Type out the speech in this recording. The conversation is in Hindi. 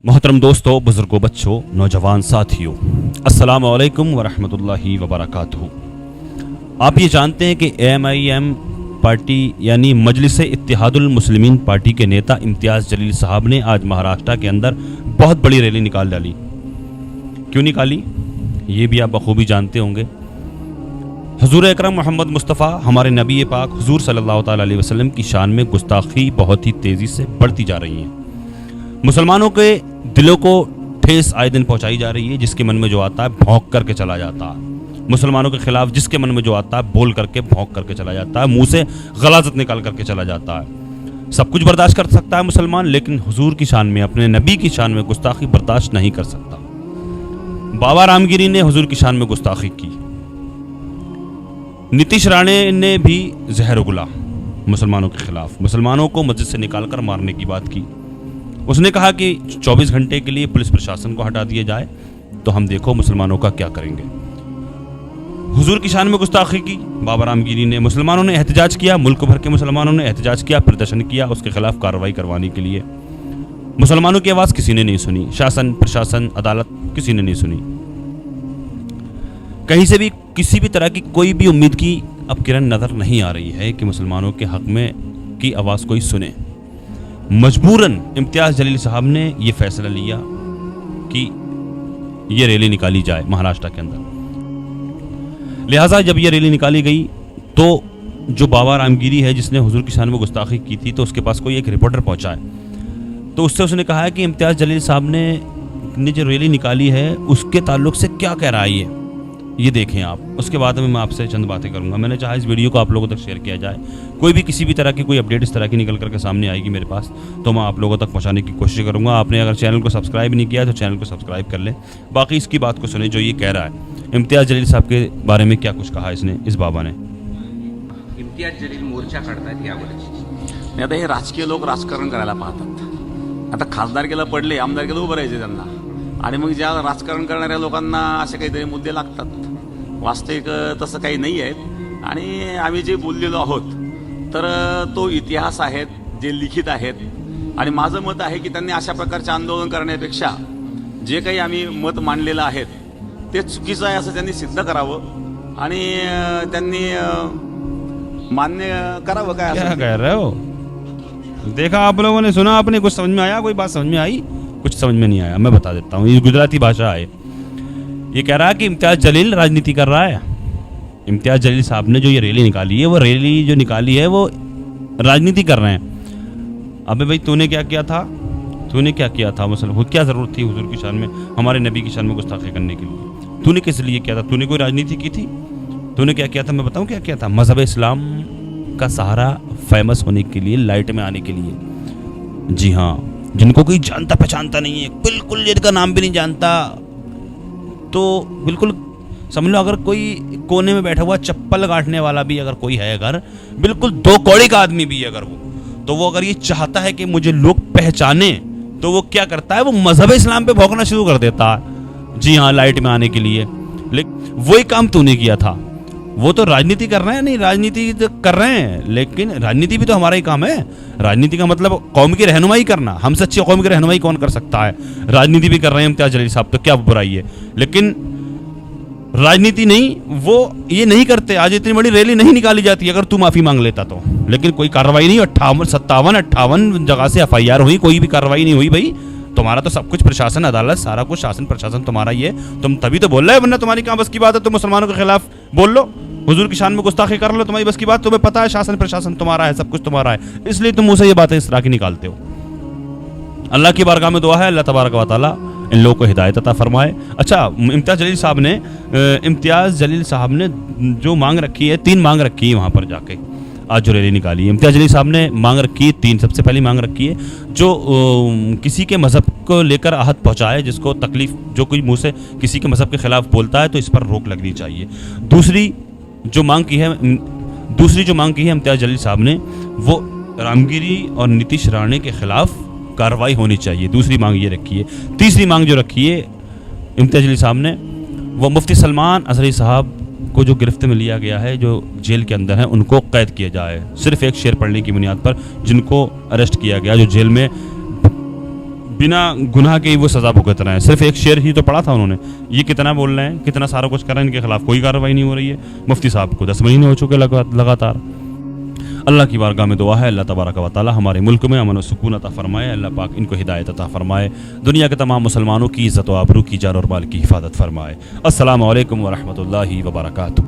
मोहतरम दोस्तों, बुजुर्गों, बच्चों, नौजवान साथियों, अस्सलामु अलैकुम वरहमतुल्लाहि वबरकातुहू। आप ये जानते हैं कि AMIM पार्टी यानी मजलिस इत्तेहादुल मुस्लिमीन पार्टी के नेता इम्तियाज़ जलील साहब ने आज महाराष्ट्र के अंदर बहुत बड़ी रैली निकाल डाली। क्यों निकाली ये भी आप बखूबी जानते होंगे। हुजूर अकरम मोहम्मद मुस्तफ़ा हमारे नबी पाक हुजूर सल्लल्लाहु ताला अलैहि वसल्लम की शान में गुस्ताखी बहुत ही तेज़ी से बढ़ती जा रही है। मुसलमानों के दिलों को ठेस आए दिन पहुंचाई जा रही है। जिसके मन में जो आता है भौंक करके चला जाता है। मुसलमानों के खिलाफ जिसके मन में जो आता है बोल करके भौंक करके चला जाता है, मुंह से गलाजत निकाल करके चला जाता है। सब कुछ बर्दाश्त कर सकता है मुसलमान, लेकिन हुजूर की शान में, अपने नबी की शान में गुस्ताखी बर्दाश्त नहीं कर सकता। बाबा रामगिरी ने हुजूर की शान में गुस्ताखी की। नीतीश राणे ने भी जहर उगला मुसलमानों के खिलाफ, मुसलमानों को मस्जिद से निकालकर मारने की बात की। उसने कहा कि 24 घंटे के लिए पुलिस प्रशासन को हटा दिया जाए तो हम देखो मुसलमानों का क्या करेंगे। हुजूर की शान में गुस्ताखी की बाबा रामगिरी ने। मुसलमानों ने एहतजाज किया, मुल्क भर के मुसलमानों ने एहतजाज किया, प्रदर्शन किया उसके खिलाफ कार्रवाई करवाने के लिए। मुसलमानों की आवाज़ किसी ने नहीं सुनी। शासन, प्रशासन, अदालत किसी ने नहीं सुनी। कहीं से भी किसी भी तरह की कोई भी उम्मीद की अब किरण नज़र नहीं आ रही है कि मुसलमानों के हक में की आवाज़ कोई सुने। मजबूरन इम्तियाज़ जलील साहब ने यह फैसला लिया कि ये रैली निकाली जाए महाराष्ट्र के अंदर। लिहाजा जब ये रैली निकाली गई तो जो बाबा रामगिरी है जिसने हुजूर की शान में गुस्ताखी की थी, तो उसके पास कोई एक रिपोर्टर पहुंचा है। तो उससे उसने कहा है कि इम्तियाज़ जलील साहब ने जो रैली निकाली है उसके ताल्लुक से क्या कह रहा है ये देखें आप। उसके बाद में मैं आपसे चंद बातें करूंगा। मैंने चाहा इस वीडियो को आप लोगों तक शेयर किया जाए। कोई भी किसी भी तरह की कोई अपडेट इस तरह की निकल करके सामने आएगी मेरे पास तो मैं आप लोगों तक पहुंचाने की कोशिश करूंगा। आपने अगर चैनल को सब्सक्राइब नहीं किया तो चैनल को सब्सक्राइब कर लें। बाकी इसकी बात को सुने जो ये कह रहा है। इम्तियाज़ जलील साहब के बारे में क्या कुछ कहा इसने, इस बाबा ने। इम्तियाज जलील मोर्चा काढतात यावर नाही, आता हे राजकीय लोक राजकारण करायला पाहतात। आता खासदारकीला पडले, आमदारकीला उभं राहायचे त्यांना, आणि मग ज्या राजकारण करणाऱ्या लोकांना असे काहीतरी मुद्दे लागतात। वास्तविक तसं काही नाही आहे। आणि आम्ही जे बोललेलो आहोत तर तो इतिहास आहेत जे लिखित आहेत। आणि माझं मत आहे की त्यांनी अशा प्रकारचे आंदोलन करण्यापेक्षा जे काही आम्ही मत मांडलेलं आहेत ते चुकीचं आहे असं त्यांनी सिद्ध करावं आणि त्यांनी मान्य करावं। काय क्या कह रहे हो? देखा आप लोगों ने, सुना आपने, कुछ समझ में आया? कोई बात समझ में आई? कुछ समझ में नहीं आया। मैं बता देता हूँ, ये गुजराती भाषा है। ये कह रहा है कि इम्तियाज़ जलील राजनीति कर रहा है। इम्तियाज़ जलील साहब ने जो ये रैली निकाली है, वो रैली जो निकाली है वो राजनीति कर रहे हैं। अबे भाई तूने क्या किया था? तूने क्या किया था? मतलब क्या ज़रूरत थी हुजूर की शान में, हमारे नबी की शान में गुस्ताखी करने के लिए? तूने किस लिए किया था? तूने कोई राजनीति की थी? तूने क्या किया था? मैं बताऊँ क्या किया था? मज़हब इस्लाम का सहारा फेमस होने के लिए, लाइट में आने के लिए। जी हाँ, जिनको कोई जानता पहचानता नहीं है, बिल्कुल जिनका नाम भी नहीं जानता, तो बिल्कुल समझ लो अगर कोई कोने में बैठा हुआ चप्पल काटने वाला भी अगर कोई है, अगर बिल्कुल 2 कौड़ी का आदमी भी है अगर वो अगर ये चाहता है कि मुझे लोग पहचाने तो वो क्या करता है? वो मजहब इस्लाम पे भौंकना शुरू कर देता है। जी हाँ, लाइट में आने के लिए। लेकिन वही काम तूने किया था। वो तो राजनीति कर रहे हैं, नहीं राजनीति तो कर रहे हैं, लेकिन राजनीति भी तो हमारा ही काम है। राजनीति का मतलब कौम की रहनुमाई करना। हमसे अच्छी कौम की रहनुमाई कौन कर सकता है? राजनीति भी कर रहे हैं इम्तियाज़ जलील साहब, तो क्या बुराई है? लेकिन राजनीति नहीं, वो ये नहीं करते। आज इतनी बड़ी रैली नहीं निकाली जाती अगर तू माफ़ी मांग लेता तो, लेकिन कोई कार्रवाई नहीं। 58 जगह से FIR हुई, कोई भी कार्रवाई नहीं हुई। भाई तुम्हारा तो सब कुछ प्रशासन, अदालत, सारा कुछ शासन प्रशासन तुम्हारा ही है। तुम तभी तो बोल रहे हो, वरना तुम्हारी कहाँ बस की बात है? तुम मुसलमानों के खिलाफ बोल लो, हुजूर की शान में गुस्ताखी कर लो, तुम्हारी बस की बात। तुम्हें पता है शासन प्रशासन तुम्हारा है, सब कुछ तुम्हारा है, इसलिए तुम मुझसे ये बातें इस तरह की निकालते हो। अल्लाह की बारगाह में दुआ है, अल्लाह तबारक व तआला इन लोगों को हिदायत अता फरमाए। अच्छा, इम्तियाज़ जलील साहब ने जो मांग रखी है, 3 मांग रखी है वहाँ पर जाके आज जो रैली निकाली है। इम्तियाज़ जलील साहब ने मांग रखी है 3। सबसे पहली मांग रखी है जो किसी के मज़हब को लेकर आहत पहुँचाए, जिसको तकलीफ, जो कोई मुँह से किसी के मज़हब के खिलाफ बोलता है तो इस पर रोक लगनी चाहिए। दूसरी जो मांग की है इम्तियाज़ जलील साहब ने, वो रामगिरी और नीतीश राणे के खिलाफ कार्रवाई होनी चाहिए। दूसरी मांग ये रखी है। तीसरी मांग जो रखी है इम्तियाज़ जलील साहब ने, वो मुफ्ती सलमान अज़हरी साहब को जो गिरफ्त में लिया गया है, जो जेल के अंदर है, उनको कैद किया जाए सिर्फ एक शेर पढ़ने की बुनियाद पर। जिनको अरेस्ट किया गया, जो जेल में बिना गुनाह के ही वो सज़ा भुगत रहे हैं। सिर्फ एक शेर ही तो पढ़ा था उन्होंने, ये कितना बोल रहे हैं, कितना सारा कुछ कर रहे हैं, इनके खिलाफ कोई कार्रवाई नहीं हो रही है। मुफ्ती साहब को 10 महीने हो चुके लगातार। अल्लाह की बारगाह में दुआ है, अल्लाह तबारक व तआला हमारे मुल्क में अमन व सुकून अता फरमाए। अल्लाह पाक इनको हिदायत अता फरमाए, दुनिया के तमाम मुसलमानों की इज़्ज़त व आबरू की, जान और माल की हिफाजत फरमाए। अस्सलामु अलैकुम व रहमतुल्लाहि व बरकातुहू।